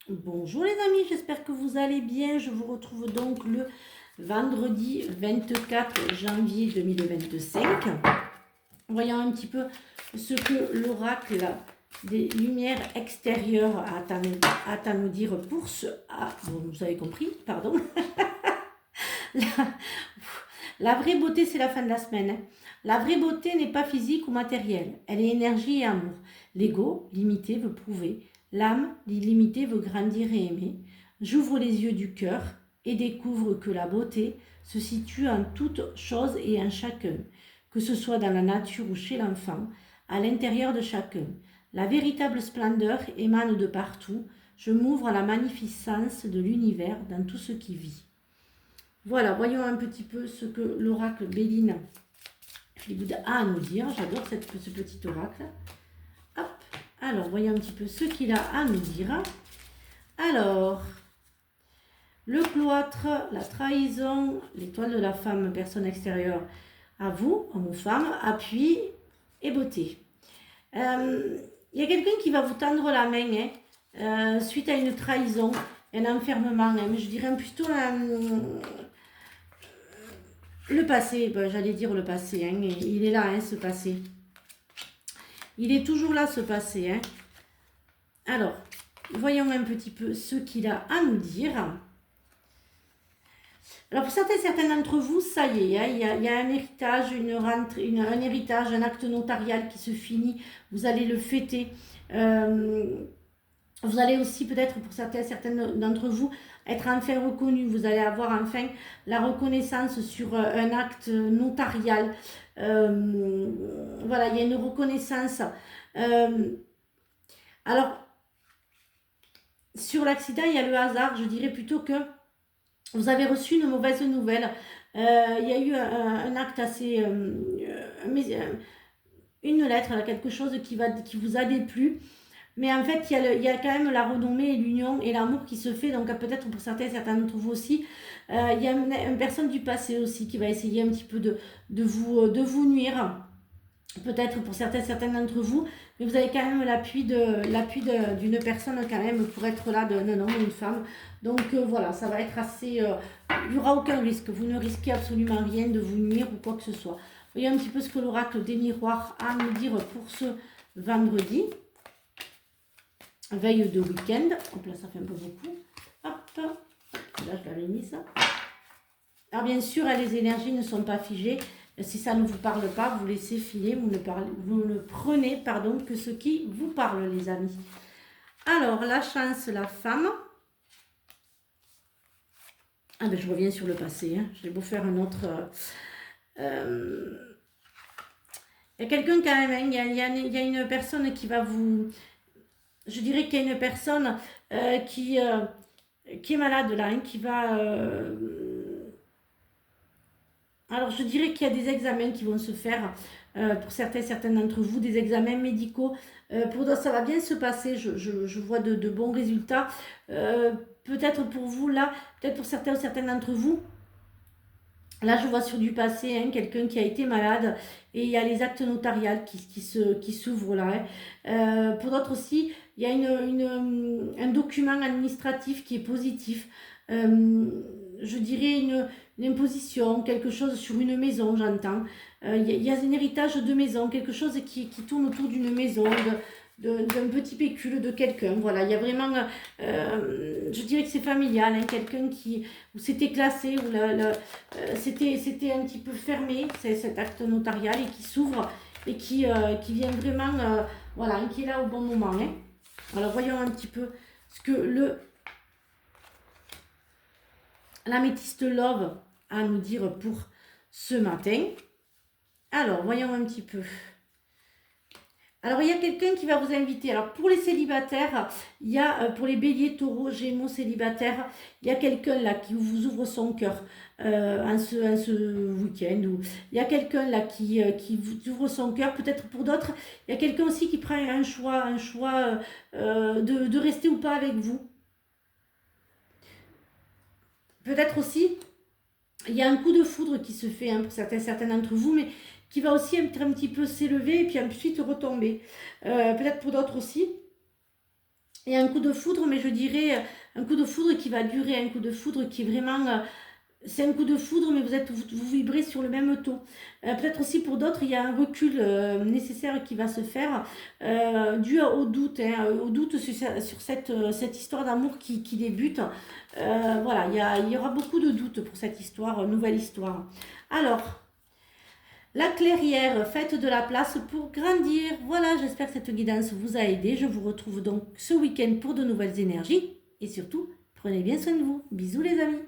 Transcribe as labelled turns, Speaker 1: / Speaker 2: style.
Speaker 1: Bonjour les amis, j'espère que vous allez bien. Je vous retrouve donc le vendredi 24 janvier 2025. Voyons un petit peu ce que l'oracle des lumières extérieures a à nous dire pour ce... Ah, bon, vous avez compris, pardon. La, la vraie beauté, c'est la fin de la semaine, hein. La vraie beauté n'est pas physique ou matérielle, elle est énergie et amour. L'ego, limité, veut prouver. L'âme, illimitée, veut grandir et aimer. J'ouvre les yeux du cœur et découvre que la beauté se situe en toute chose et en chacun, que ce soit dans la nature ou chez l'enfant, à l'intérieur de chacun. La véritable splendeur émane de partout. Je m'ouvre à la magnificence de l'univers dans tout ce qui vit. Voilà, voyons un petit peu ce que l'oracle Béline a à nous dire. J'adore ce petit oracle. Hop, alors voyons un petit peu ce qu'il a à nous dire. Alors, le cloître, la trahison, l'étoile de la femme, personne extérieure, à vous, homme ou femme, appui et beauté. Il y a quelqu'un qui va vous tendre la main suite à une trahison, un enfermement, mais je dirais plutôt le passé, j'allais dire le passé, il est là, ce passé. Il est toujours là, ce passé. Alors, voyons un petit peu ce qu'il a à nous dire. Alors, pour certains d'entre vous, ça y est, il y a un héritage, un héritage, un acte notarial qui se finit. Vous allez le fêter. Vous allez aussi peut-être, pour certains d'entre vous, être enfin reconnu. Vous allez avoir enfin la reconnaissance sur un acte notarial. Voilà, il y a une reconnaissance. Alors, sur l'accident, il y a le hasard. Je dirais plutôt que vous avez reçu une mauvaise nouvelle. Il y a eu un acte assez... une lettre, quelque chose qui vous a déplu. Mais en fait, il y a quand même la renommée et l'union et l'amour qui se fait. Donc peut-être pour certains d'entre vous aussi, il y a une personne du passé aussi qui va essayer un petit peu de vous nuire. Peut-être pour certains d'entre vous, mais vous avez quand même l'appui d'une personne quand même pour être là, d'un homme ou une femme. Donc voilà, ça va être assez... il n'y aura aucun risque, vous ne risquez absolument rien de vous nuire ou quoi que ce soit. Voyez un petit peu ce que l'oracle des miroirs a à nous dire pour ce vendredi. Veille de week-end. Hop là, ça fait un peu beaucoup. Hop, là je l'avais mis ça. Alors bien sûr, les énergies ne sont pas figées. Si ça ne vous parle pas, vous laissez filer, vous ne prenez que ce qui vous parle, les amis. Alors, la chance, la femme. Ah ben je reviens sur le passé. J'ai beau faire un autre... il y a quelqu'un quand même, il y a une personne qui va vous... Je dirais qu'il y a une personne qui est malade là, qui va... Alors je dirais qu'il y a des examens qui vont se faire pour certains d'entre vous, des examens médicaux. Pour d'autres, ça va bien se passer, je vois de bons résultats. Peut-être pour vous là, peut-être pour certains d'entre vous. Là, je vois sur du passé quelqu'un qui a été malade et il y a les actes notariales qui s'ouvrent là. Pour d'autres aussi, il y a un document administratif qui est positif. Je dirais une imposition, quelque chose sur une maison, j'entends. Il y a un héritage de maison, quelque chose qui tourne autour d'une maison, d'un petit pécule de quelqu'un. Voilà, il y a vraiment, je dirais que c'est familial, quelqu'un où c'était classé, où c'était un petit peu fermé, c'est cet acte notarial et qui s'ouvre et qui vient vraiment, voilà, qui est là au bon moment. Alors voyons un petit peu ce que l'améthyste Love a à nous dire pour ce matin. Alors voyons un petit peu. Alors, il y a quelqu'un qui va vous inviter. Alors, pour les célibataires, il y a, pour les béliers, taureaux, gémeaux, célibataires, il y a quelqu'un là qui vous ouvre son cœur en ce week-end. Il y a quelqu'un là qui vous ouvre son cœur. Peut-être pour d'autres, il y a quelqu'un aussi qui prend un choix de rester ou pas avec vous. Peut-être aussi, il y a un coup de foudre qui se fait pour certains d'entre vous, mais qui va aussi être un petit peu s'élever et puis ensuite retomber. Peut-être pour d'autres aussi, Il y a un coup de foudre, mais je dirais un coup de foudre qui va durer, un coup de foudre qui est vraiment... c'est un coup de foudre, mais vous vibrez sur le même taux. Peut-être aussi pour d'autres, il y a un recul nécessaire qui va se faire dû au doute, hein, au doute sur cette histoire d'amour qui débute. Voilà, il y aura beaucoup de doutes pour cette histoire, nouvelle histoire. Alors, la clairière, faites de la place pour grandir. Voilà, j'espère que cette guidance vous a aidé. Je vous retrouve donc ce week-end pour de nouvelles énergies. Et surtout, prenez bien soin de vous. Bisous les amis.